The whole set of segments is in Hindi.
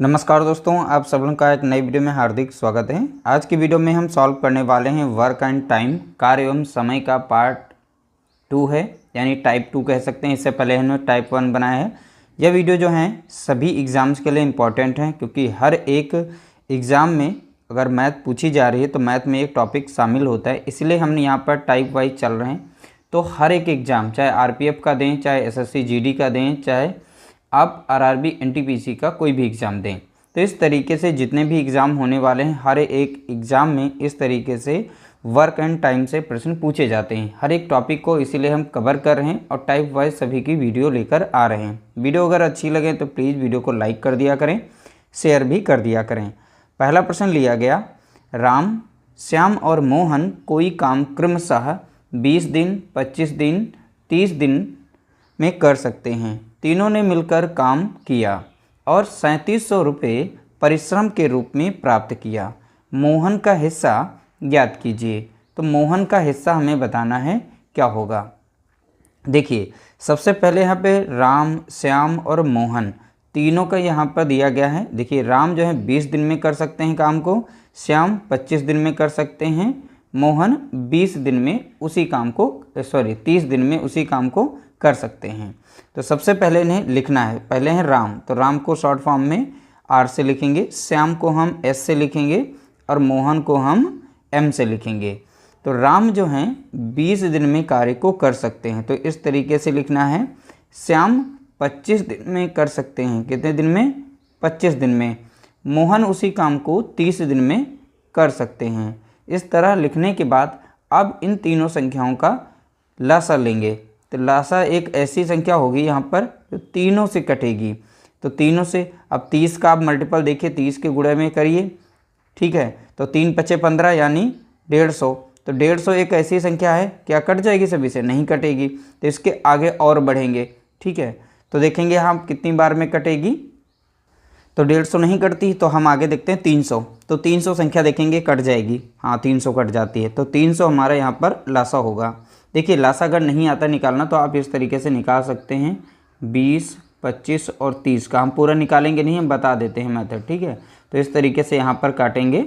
नमस्कार दोस्तों, आप सब लोगों का एक नई वीडियो में हार्दिक स्वागत है। आज की वीडियो में हम सॉल्व करने वाले हैं वर्क एंड टाइम, कार्य एवं समय का पार्ट 2 है, यानी टाइप 2 कह सकते हैं। इससे पहले हमने टाइप 1 बनाया है। यह वीडियो जो है सभी एग्ज़ाम्स के लिए इम्पॉर्टेंट है, क्योंकि हर एक एग्ज़ाम में अगर मैथ पूछी जा रही है तो मैथ में एक टॉपिक शामिल होता है, इसलिए हम यहाँ पर टाइप वाइज चल रहे हैं। तो हर एक एग्ज़ाम, चाहे आरपीएफ का दें, चाहे एसएससी जीडी का दें, चाहे आप आरआरबी एनटीपीसी का कोई भी एग्ज़ाम दें, तो इस तरीके से जितने भी एग्ज़ाम होने वाले हैं हर एक एग्ज़ाम में इस तरीके से वर्क एंड टाइम से प्रश्न पूछे जाते हैं हर एक टॉपिक को, इसीलिए हम कवर कर रहे हैं और टाइप वाइज सभी की वीडियो लेकर आ रहे हैं। वीडियो अगर अच्छी लगे तो प्लीज़ वीडियो को लाइक कर दिया करें, शेयर भी कर दिया करें। पहला प्रश्न लिया गया, राम, श्याम और मोहन कोई काम क्रमशः 20 दिन, 25 दिन, 30 दिन में कर सकते हैं। तीनों ने मिलकर काम किया और 3700 रुपये परिश्रम के रूप में प्राप्त किया। मोहन का हिस्सा ज्ञात कीजिए। तो मोहन का हिस्सा हमें बताना है क्या होगा। देखिए, सबसे पहले यहाँ पे राम, श्याम और मोहन तीनों का यहाँ पर दिया गया है। देखिए, राम जो है 20 दिन में कर सकते हैं काम को, श्याम 25 दिन में कर सकते हैं, मोहन 20 दिन में उसी काम को 30 दिन में उसी काम को कर सकते हैं। तो सबसे पहले इन्हें लिखना है। पहले है राम, तो राम को शॉर्ट फॉर्म में आर से लिखेंगे, श्याम को हम एस से लिखेंगे और मोहन को हम एम से लिखेंगे। तो राम जो हैं 20 दिन में कार्य को कर सकते हैं, तो इस तरीके से लिखना है। श्याम 25 दिन में कर सकते हैं, कितने दिन में? 25 दिन में। मोहन उसी काम को 30 दिन में कर सकते हैं। इस तरह लिखने के बाद अब इन तीनों संख्याओं का लसा लेंगे। तो लासा एक ऐसी संख्या होगी यहाँ पर जो तीनों से कटेगी। तो तीनों से अब 30 का आप मल्टीपल देखिए, 30 के गुणे में करिए, ठीक है। तो 3 पचे 15 यानी 150। तो 150 एक ऐसी संख्या है, क्या कट जाएगी सभी से? नहीं कटेगी। तो इसके आगे और बढ़ेंगे, ठीक है। तो देखेंगे हम कितनी बार में कटेगी। तो 150 नहीं कटती, तो हम आगे देखते हैं 300। तो 300 संख्या देखेंगे कट जाएगी, हाँ 300 कट जाती है। तो 300 हमारा यहाँ पर लासा होगा। देखिए, लासा अगर नहीं आता निकालना तो आप इस तरीके से निकाल सकते हैं। 20, 25 और 30 का हम पूरा निकालेंगे नहीं, हम बता देते हैं मेथड, ठीक है। तो इस तरीके से यहाँ पर काटेंगे,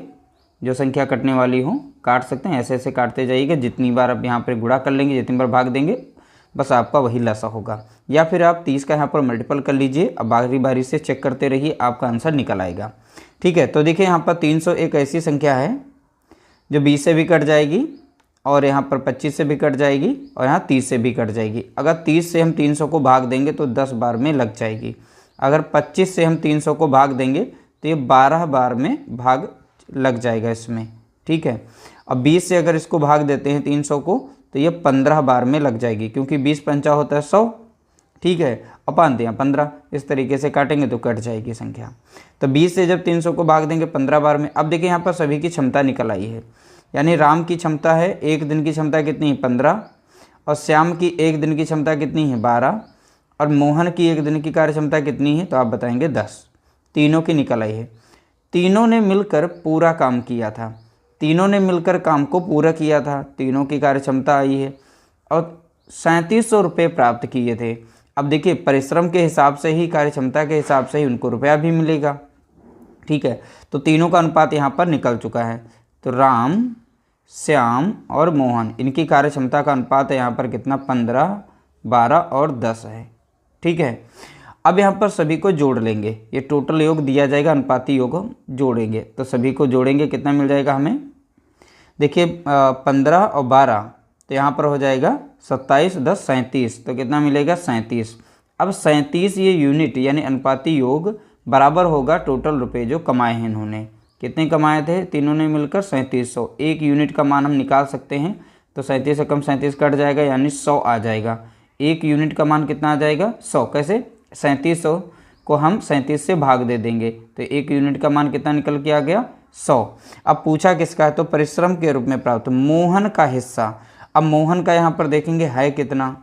जो संख्या कटने वाली हो काट सकते हैं। ऐसे ऐसे काटते जाइएगा, जितनी बार आप यहाँ पर गुणा कर लेंगे, जितनी बार भाग देंगे, बस आपका वही लासा होगा। या फिर आप 30 का यहाँ पर मल्टीपल कर लीजिए, अब बारी बारी से चेक करते रहिए, आपका आंसर निकल आएगा, ठीक है। तो देखिए, यहाँ पर 300 एक ऐसी संख्या है जो 20 से भी कट जाएगी और यहाँ पर 25 से भी कट जाएगी और यहाँ 30 से भी कट जाएगी। अगर 30 से हम 300 को भाग देंगे तो 10 बार में लग जाएगी। अगर 25 से हम 300 को भाग देंगे तो ये 12 बार में भाग लग जाएगा इसमें, ठीक है। अब 20 से अगर इसको भाग देते हैं 300 को तो ये 15 बार में लग जाएगी, क्योंकि 20 पंचा होता है 100, ठीक है। अपान दिया 15, इस तरीके से काटेंगे तो कट जाएगी संख्या। तो 20 से जब 300 को भाग देंगे 15 बार में। अब देखिए, यहाँ पर सभी की क्षमता निकल आई है। यानी राम की क्षमता है, एक दिन की क्षमता कितनी है? 15। और श्याम की एक दिन की क्षमता कितनी है? 12। और मोहन की एक दिन की कार्य क्षमता कितनी है? तो आप बताएंगे 10। तीनों की निकल आई है। तीनों ने मिलकर पूरा काम किया था, तीनों ने मिलकर काम को पूरा किया था, तीनों की कार्य क्षमता आई है और 3700 रुपये प्राप्त किए थे। अब देखिए, परिश्रम के हिसाब से ही, कार्य क्षमता के हिसाब से ही उनको रुपया भी मिलेगा, ठीक है। तो तीनों का अनुपात यहाँ पर निकल चुका है। तो राम, श्याम और मोहन, इनकी कार्य क्षमता का अनुपात है यहाँ पर कितना? 15, 12 और 10 है, ठीक है। अब यहाँ पर सभी को जोड़ लेंगे, ये टोटल योग दिया जाएगा, अनुपाती योग जोड़ेंगे। तो सभी को जोड़ेंगे, कितना मिल जाएगा हमें? देखिए, 15 और 12, तो यहाँ पर हो जाएगा 27, 10, 37। तो कितना मिलेगा? 37। अब 37 ये यूनिट यानी अनुपाती योग बराबर होगा टोटल रुपये जो कमाए हैं इन्होंने। कितने कमाए थे? तीनों ने मिलकर 3700। एक यूनिट का मान हम निकाल सकते हैं, तो 37 से कम 37 कट जाएगा, यानी 100 आ जाएगा। एक यूनिट का मान कितना आ जाएगा? 100। कैसे? 3700 को हम 37 से भाग दे देंगे, तो एक यूनिट का मान कितना निकल के आ गया? 100। अब पूछा किसका है? तो परिश्रम के रूप में प्राप्त, मोहन का हिस्सा। अब मोहन का यहाँ पर देखेंगे है कितना,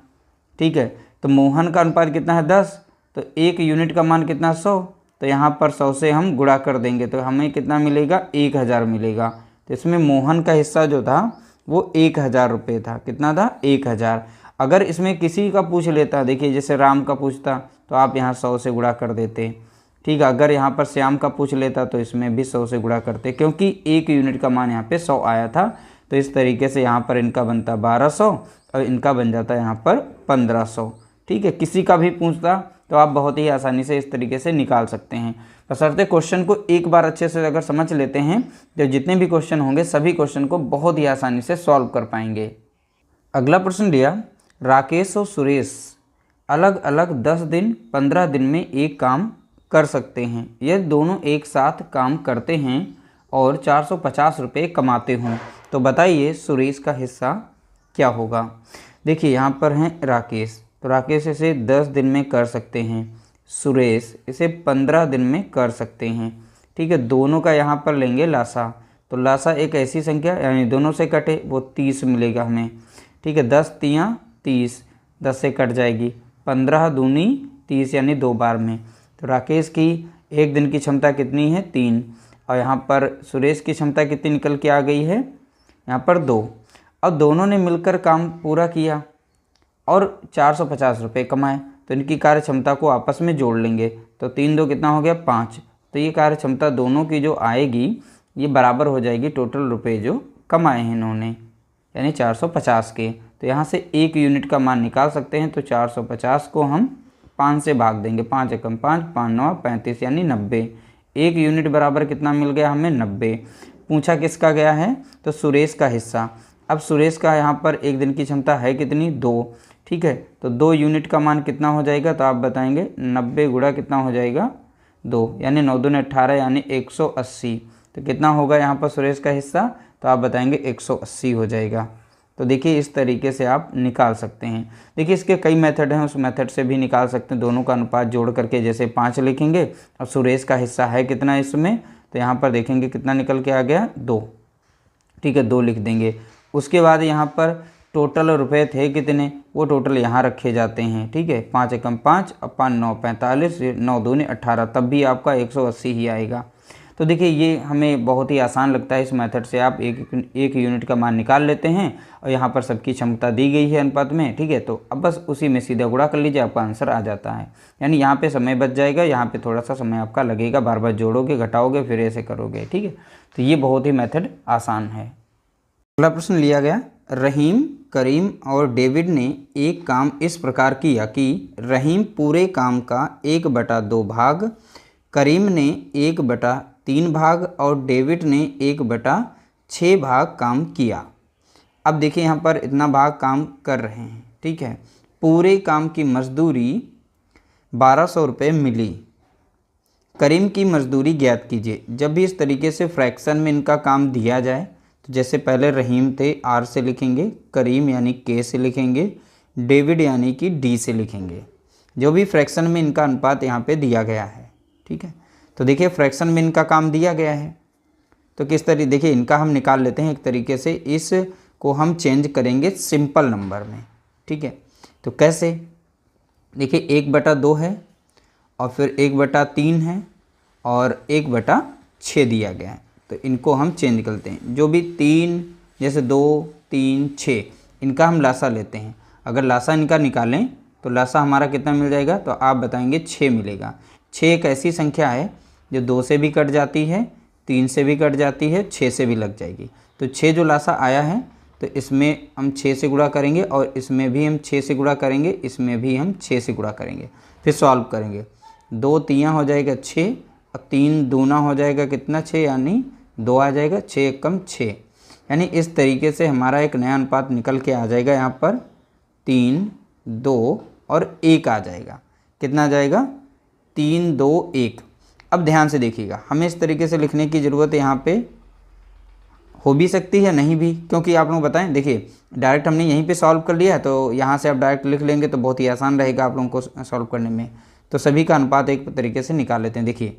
ठीक है। तो मोहन का अनुपात कितना है? 10। तो एक यूनिट का मान कितना? 100। तो यहाँ पर 100 से हम गुणा कर देंगे तो हमें कितना मिलेगा? 1000 मिलेगा। तो इसमें मोहन का हिस्सा जो था वो 1000 रुपये था। कितना था? 1000। अगर इसमें किसी का पूछ लेता, देखिए जैसे राम का पूछता, तो आप यहाँ 100 से गुणा कर देते, ठीक है। अगर यहाँ पर श्याम का पूछ लेता तो इसमें भी 100 से गुणा करते, क्योंकि 1 यूनिट का मान यहाँ पे 100 आया था। तो इस तरीके से यहाँ पर इनका बनता 1200 और इनका बन जाता है यहाँ पर 1500। ठीक है। किसी का भी पूछता तो आप बहुत ही आसानी से इस तरीके से निकाल सकते हैं। बशर्ते क्वेश्चन को एक बार अच्छे से अगर समझ लेते हैं तो जितने भी क्वेश्चन होंगे सभी क्वेश्चन को बहुत ही आसानी से सॉल्व कर पाएंगे। अगला प्रश्न दिया, राकेश और सुरेश अलग अलग 10 दिन 15 दिन में एक काम कर सकते हैं। यदि दोनों एक साथ काम करते हैं और 450 रुपये कमाते हों तो बताइए सुरेश का हिस्सा क्या होगा। देखिए यहाँ पर हैं राकेश, तो राकेश इसे 10 दिन में कर सकते हैं, सुरेश इसे 15 दिन में कर सकते हैं। ठीक है। दोनों का यहाँ पर लेंगे लासा, तो लासा एक ऐसी संख्या यानी दोनों से कटे वो 30 मिलेगा हमें। ठीक है। 10 तियाँ 30, 10 से कट जाएगी, 15 दूनी 30 यानी 2 बार में। तो राकेश की एक दिन की क्षमता कितनी है 3, और यहाँ पर सुरेश की क्षमता कितनी निकल के आ गई है यहाँ पर 2। अब दोनों ने मिलकर काम पूरा किया और 450 रुपये कमाए, तो इनकी कार्य क्षमता को आपस में जोड़ लेंगे। तो 3 2 कितना हो गया 5। तो ये कार्य क्षमता दोनों की जो आएगी ये बराबर हो जाएगी टोटल रुपए जो कमाए हैं इन्होंने, यानी 450 के। तो यहाँ से 1 यूनिट का मान निकाल सकते हैं। तो 450 को हम 5 से भाग देंगे, 5 एकम 5, 5 9 35 यानी 90। 1 यूनिट बराबर कितना मिल गया हमें 90। पूछा किसका गया है तो सुरेश का हिस्सा। अब सुरेश का यहाँ पर एक दिन की क्षमता है कितनी 2। ठीक है। तो 2 यूनिट का मान कितना हो जाएगा तो आप बताएंगे 90 गुणा कितना हो जाएगा 2, यानी 9 दूनी 18 यानी 180। तो कितना होगा यहाँ पर सुरेश का हिस्सा तो आप बताएंगे 180 हो जाएगा। तो देखिए इस तरीके से आप निकाल सकते हैं। देखिए इसके कई मेथड हैं, उस मेथड से भी निकाल सकते हैं। दोनों का अनुपात जोड़ करके जैसे 5 लिखेंगे और सुरेश का हिस्सा है कितना इसमें तो यहाँ पर देखेंगे कितना निकल के आ गया 2। ठीक है, 2 लिख देंगे। उसके बाद यहाँ पर टोटल रुपए थे कितने वो टोटल यहाँ रखे जाते हैं। ठीक है, 5 एकम 5 और 5 9 45, 9 दूनी 18, तब भी आपका 180 ही आएगा। तो देखिए ये हमें बहुत ही आसान लगता है। इस मेथड से आप एक यूनिट का मान निकाल लेते हैं और यहाँ पर सबकी क्षमता दी गई है अनुपात में। ठीक है, तो अब बस उसी में सीधा गुणा कर लीजिए, आपका आंसर आ जाता है। यानी यहाँ पे समय बच जाएगा, यहाँ पे थोड़ा सा समय आपका लगेगा, बार बार जोड़ोगे घटाओगे फिर ऐसे करोगे। ठीक है, तो ये बहुत ही मेथड आसान है। अगला प्रश्न लिया गया, रहीम, करीम और डेविड ने एक काम इस प्रकार किया कि रहीम पूरे काम का 1/2 भाग, करीम ने 1/3 भाग और डेविड ने 1/6 भाग काम किया। अब देखिए यहाँ पर इतना भाग काम कर रहे हैं। ठीक है, पूरे काम की मजदूरी 1200 रुपये मिली। करीम की मजदूरी ज्ञात कीजिए। जब भी इस तरीके से फ्रैक्शन में इनका काम दिया जाए तो जैसे पहले रहीम थे आर से लिखेंगे, करीम यानी के से लिखेंगे, डेविड यानी कि डी से लिखेंगे। जो भी फ्रैक्शन में इनका अनुपात यहाँ पे दिया गया है। ठीक है, तो देखिए फ्रैक्शन में इनका काम दिया गया है तो किस तरीके, देखिए इनका हम निकाल लेते हैं एक तरीके से। इसको हम चेंज करेंगे सिंपल नंबर में। ठीक है, तो कैसे, देखिए 1/2 है और फिर 1/3 है और 1/6 दिया गया है। तो इनको हम चेंज करते हैं। जो भी 3 जैसे 2 3 6 इनका हम लासा लेते हैं। अगर लासा इनका निकालें तो लासा हमारा कितना मिल जाएगा तो आप बताएंगे 6 मिलेगा। 6 एक ऐसी संख्या है जो 2 से भी कट जाती है, 3 से भी कट जाती है, 6 से भी लग जाएगी। तो 6 जो लासा आया है तो इसमें हम 6 से गुणा करेंगे और इसमें भी हम 6 से गुणा करेंगे, इसमें भी हम 6 से गुणा करेंगे, फिर सॉल्व करेंगे। 2 तियाँ हो जाएगा 6 और 3 दूना हो जाएगा कितना 6 यानी 2 आ जाएगा, 6 एकम 6। यानी इस तरीके से हमारा एक नया अनुपात निकल के आ जाएगा। यहाँ पर 3 2 और 1 आ जाएगा। कितना आ जाएगा 3 2 1। अब ध्यान से देखिएगा, हमें इस तरीके से लिखने की ज़रूरत यहाँ पे हो भी सकती है नहीं भी, क्योंकि आप लोग बताएं। देखिए डायरेक्ट हमने यहीं पे सॉल्व कर लिया है तो यहाँ से आप डायरेक्ट लिख लेंगे तो बहुत ही आसान रहेगा आप लोगों को सॉल्व करने में। तो सभी का अनुपात एक तरीके से निकाल लेते हैं। देखिए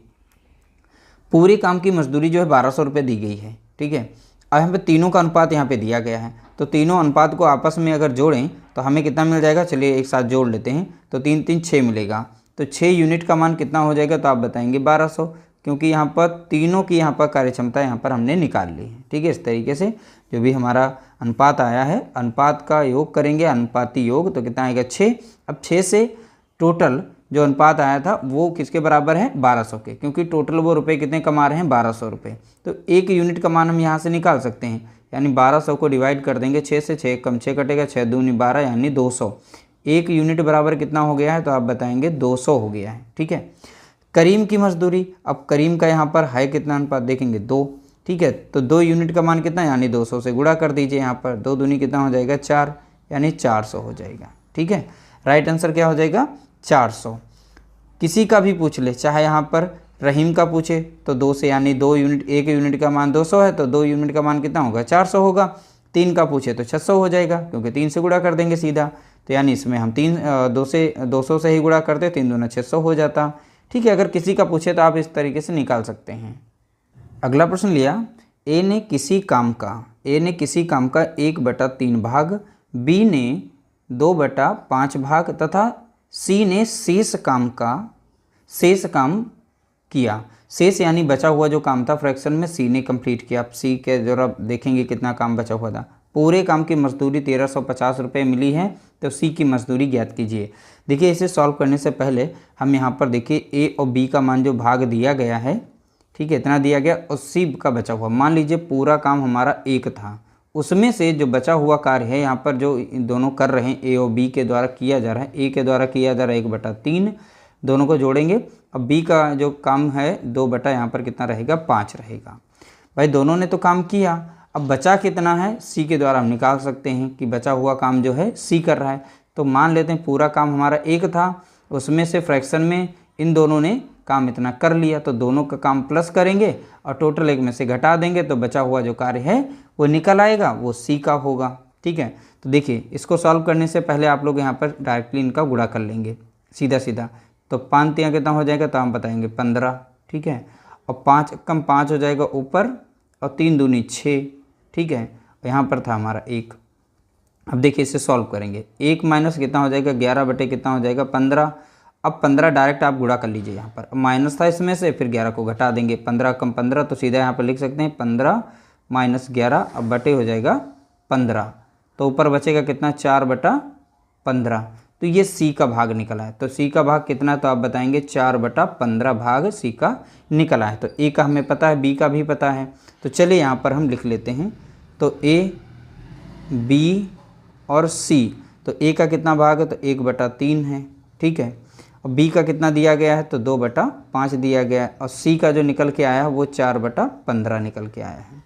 पूरे काम की मजदूरी जो है 1200 रुपये दी गई है। ठीक है, अब यहाँ पे तीनों का अनुपात यहाँ पे दिया गया है तो तीनों अनुपात को आपस में अगर जोड़ें तो हमें कितना मिल जाएगा, चलिए एक साथ जोड़ लेते हैं। तो 3 3 6 मिलेगा। तो 6 यूनिट का मान कितना हो जाएगा तो आप बताएंगे 1200, क्योंकि यहाँ पर तीनों की यहाँ पर कार्य क्षमता यहाँ पर हमने निकाल ली है। ठीक है, इस तरीके से जो भी हमारा अनुपात आया है अनुपात का योग करेंगे, अनुपाती योग, तो कितना आएगा 6। अब 6 से टोटल जो अनुपात आया था वो किसके बराबर है, 1200 के, क्योंकि टोटल वो रुपए कितने कमा रहे हैं, 1200 रुपये। तो 1 यूनिट का मान हम यहाँ से निकाल सकते हैं, यानी 1200 को डिवाइड कर देंगे 6 से, 6 कम 6 कटेगा, 6 दूनी 12 यानी 200। 1 यूनिट बराबर कितना हो गया है, तो आप बताएंगे 200 हो गया है। ठीक है, करीम की मजदूरी, अब करीम का यहाँ पर है कितना अनुपात देखेंगे 2। ठीक है, तो 2 यूनिट का मान कितना, यानी 200 से गुणा कर दीजिए। यहाँ पर 2 दूनी कितना हो जाएगा 4, यानी 400 हो जाएगा। ठीक है, राइट आंसर क्या हो जाएगा 400। किसी का भी पूछ ले, चाहे यहाँ पर रहीम का पूछे तो 2 से, यानी 2 यूनिट, 1 यूनिट का मान 200 है तो 2 यूनिट का मान कितना होगा 400 होगा। 3 का पूछे तो 600 हो जाएगा, क्योंकि 3 से गुणा कर देंगे सीधा, तो यानी इसमें हम 200 से ही गुणा करते, 3 दूना 600 हो जाता। ठीक है, अगर किसी का पूछे तो आप इस तरीके से निकाल सकते हैं। अगला प्रश्न लिया, ए ने किसी काम का 1/3 भाग, बी ने 2/5 भाग तथा सी ने शेष काम किया। शेष यानी बचा हुआ जो काम था फ्रैक्शन में, सी ने कंप्लीट किया। सी के जरा देखेंगे कितना काम बचा हुआ था। पूरे काम की मजदूरी 1350 रुपये मिली है, तो सी की मजदूरी ज्ञात कीजिए। देखिए, इसे सॉल्व करने से पहले हम यहाँ पर देखिए ए और बी का मान जो भाग दिया गया है, ठीक है, इतना दिया गया, और सी का बचा हुआ, मान लीजिए पूरा काम हमारा 1 था, उसमें से जो बचा हुआ कार्य है यहाँ पर जो दोनों कर रहे हैं, ए और बी के द्वारा किया जा रहा है, ए के द्वारा किया जा रहा है 1/3, दोनों को जोड़ेंगे। अब बी का जो काम है 2 यहाँ पर कितना रहेगा 5 रहेगा। भाई दोनों ने तो काम किया, अब बचा कितना है सी के द्वारा हम निकाल सकते हैं कि बचा हुआ काम जो है सी कर रहा है। तो मान लेते हैं पूरा काम हमारा 1 था, उसमें से फ्रैक्शन में इन दोनों ने काम इतना कर लिया, तो दोनों का काम प्लस करेंगे और टोटल 1 में से घटा देंगे, तो बचा हुआ जो कार्य है वो निकल आएगा, वो सी का होगा। ठीक है, तो देखिए इसको सॉल्व करने से पहले आप लोग यहाँ पर डायरेक्टली इनका गुणा कर लेंगे सीधा सीधा। तो 5 तिया कितना हो जाएगा, तो हम बताएंगे 15। ठीक है, और 5 कम 5 हो जाएगा ऊपर, और 3 दूनी 6। ठीक है, यहाँ पर था हमारा 1। अब देखिए इसे सॉल्व करेंगे, 1 माइनस कितना हो जाएगा 11 बटे कितना हो जाएगा 15। अब 15 डायरेक्ट आप गुणा कर लीजिए, यहाँ पर माइनस था इसमें से, फिर 11 को घटा देंगे, 15 कम 15, तो सीधा यहाँ पर लिख सकते हैं 15 माइनस 11, अब बटे हो जाएगा 15, तो ऊपर बचेगा कितना 4/15। तो ये सी का भाग निकला है। तो सी का भाग कितना, तो आप बताएंगे 4/15 भाग सी का निकला है। तो ए का हमें पता है, बी का भी पता है, तो चलिए यहाँ पर हम लिख लेते हैं। तो ए, बी और सी, तो ए का कितना भाग है, तो 1/3 है। ठीक है, और बी का कितना दिया गया है, तो 2/5 दिया गया है, और सी का जो निकल के आया है वो 4/15 निकल के आया है।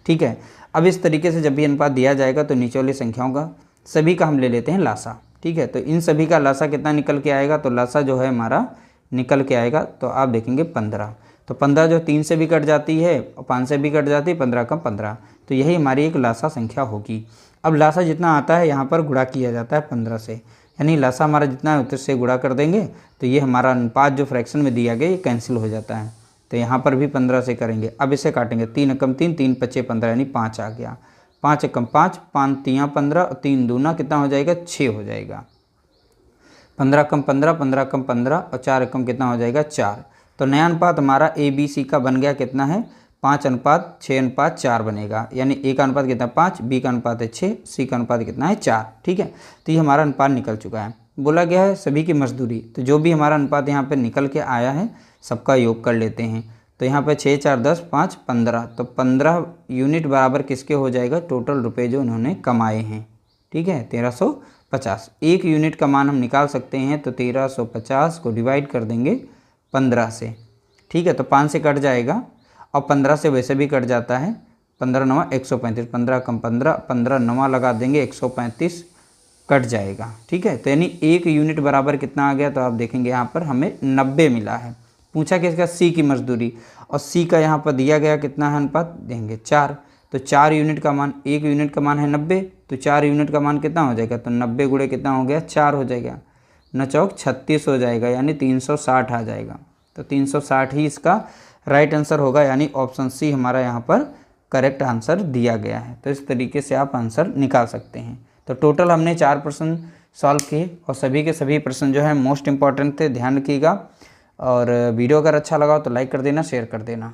ठीक है, अब इस तरीके से जब भी अनुपात दिया जाएगा तो नीचे वाली संख्याओं का सभी का हम ले लेते हैं लासा। ठीक है, तो इन सभी का लासा कितना निकल के आएगा, तो लासा जो है हमारा निकल के आएगा, तो आप देखेंगे 15। तो 15 जो 3 से भी कट जाती है और 5 से भी कट जाती है, 15 कम 15, तो यही हमारी एक लासा संख्या होगी। अब लासा जितना आता है यहाँ पर गुणा किया जाता है 15 से, यानी लासा हमारा जितना है उससे गुणा कर देंगे, तो ये हमारा अनुपात जो फ्रैक्शन में दिया गया ये कैंसिल हो जाता है। तो यहाँ पर भी 15 से करेंगे। अब इसे काटेंगे, 3 एकम 3, 3 पच्चे 15, यानी 5 आ गया। 5 एकम 5, 5 तियाँ 15, और 3 दूना कितना हो जाएगा 6 हो जाएगा। 15 कम 15, 15 कम 15, और 4 एकम कितना हो जाएगा 4। तो नया अनुपात हमारा ए बी सी का बन गया कितना है 5:6:4 बनेगा, यानी ए का अनुपात कितना 5, बी का अनुपात है 6, सी का अनुपात कितना है 4। ठीक है, तो ये हमारा अनुपात निकल चुका है। बोला गया है सभी की मजदूरी, तो जो भी हमारा अनुपात यहाँ पे निकल के आया है सबका योग कर लेते हैं। तो यहाँ पे 6 4 10 5 15, तो 15 यूनिट बराबर किसके हो जाएगा, टोटल रुपए जो उन्होंने कमाए हैं। ठीक है, 1350। 1 यूनिट का मान हम निकाल सकते हैं, तो 1350 को डिवाइड कर देंगे 15 से। ठीक है, तो 5 से कट जाएगा, और 15 से वैसे भी कट जाता है, 15 9 135, 15 कम 15, 15 9 लगा देंगे 135 कट जाएगा। ठीक है, तो यानी 1 यूनिट बराबर कितना आ गया, तो आप देखेंगे यहाँ पर हमें 90 मिला है। पूछा किसका, सी की मजदूरी, और सी का यहाँ पर दिया गया कितना है अनुपात, देंगे 4। तो 4 यूनिट का मान, 1 यूनिट का मान है 90, तो 4 यूनिट का मान कितना हो जाएगा, तो 90 गुणे कितना हो गया 4 हो जाएगा, 9 चौक 36 हो जाएगा, यानी 360 आ जाएगा। तो 360 ही इसका राइट आंसर होगा, यानी ऑप्शन सी हमारा यहाँ पर करेक्ट आंसर दिया गया है। तो इस तरीके से आप आंसर निकाल सकते हैं। तो टोटल हमने 4 प्रश्न सॉल्व किए, और सभी के सभी प्रश्न जो है मोस्ट इंपॉर्टेंट थे, ध्यान रखिएगा। और वीडियो अगर अच्छा लगा तो लाइक कर देना, शेयर कर देना।